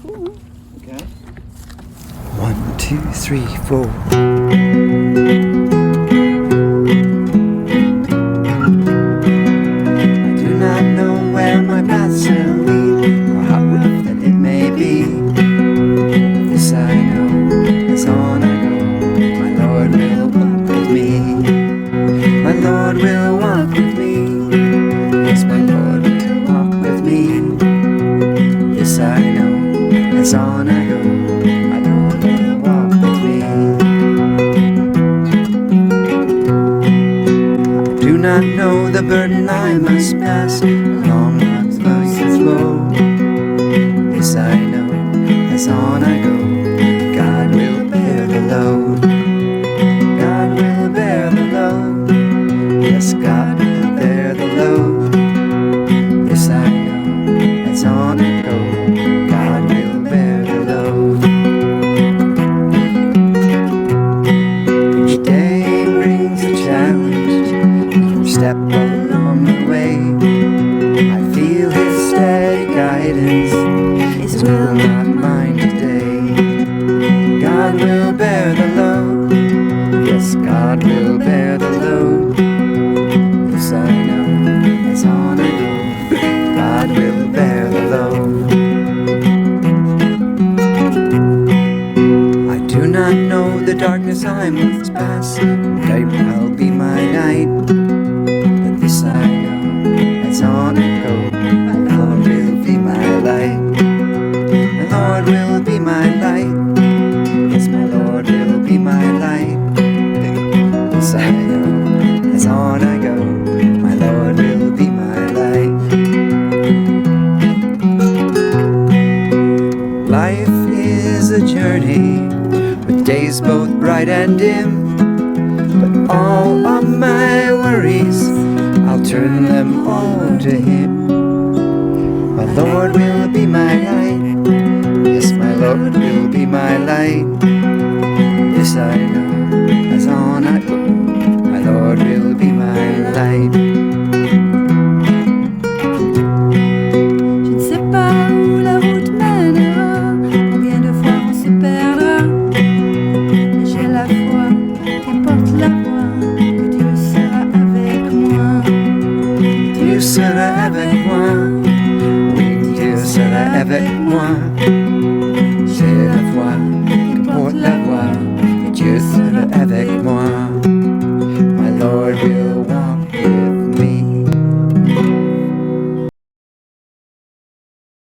Cool. Okay. 1, 2, 3, 4. I do not know where my path shall lead, or how rough that it may be. But this I know, as on I go, my Lord will walk with me. My Lord will walk with me. Yes, my Lord will walk with me. This I know, as on I go, my Lord will walk with me. I do not know the burden I must pass along God's light road. This I know, as on I go, God will bear the load. God will bear the load. Yes, God will bear the load. This I know, as on I go, God will bear the load. Each day brings a challenge, each step along the way. I feel His steady guidance, His will not mine today. God will bear the load. Yes, God will bear the load. This I know, as on I go, God will bear the load. I do not know the darkness I must pass, night will be my night. But this I know, as on I go, my Lord will be my light. My Lord will be my light. Yes, my Lord will be my light. This I know, as on I go, my Lord will be my light. Life is a journey with days both bright and dim, but all of my worries, I'll turn them all to Him. My Lord will be my light. Yes, my Lord will be my light. This I know, as on I go, my Lord will be my light. Je ne sais pas où la route mènera, combien de fois on se perdra. Mais j'ai la foi, qu'importe la voie, que Dieu sera avec moi. Dieu sera avec moi. Oui, Dieu sera avec moi. J'ai la foi, qu'importe la voie, que Dieu sera avec moi.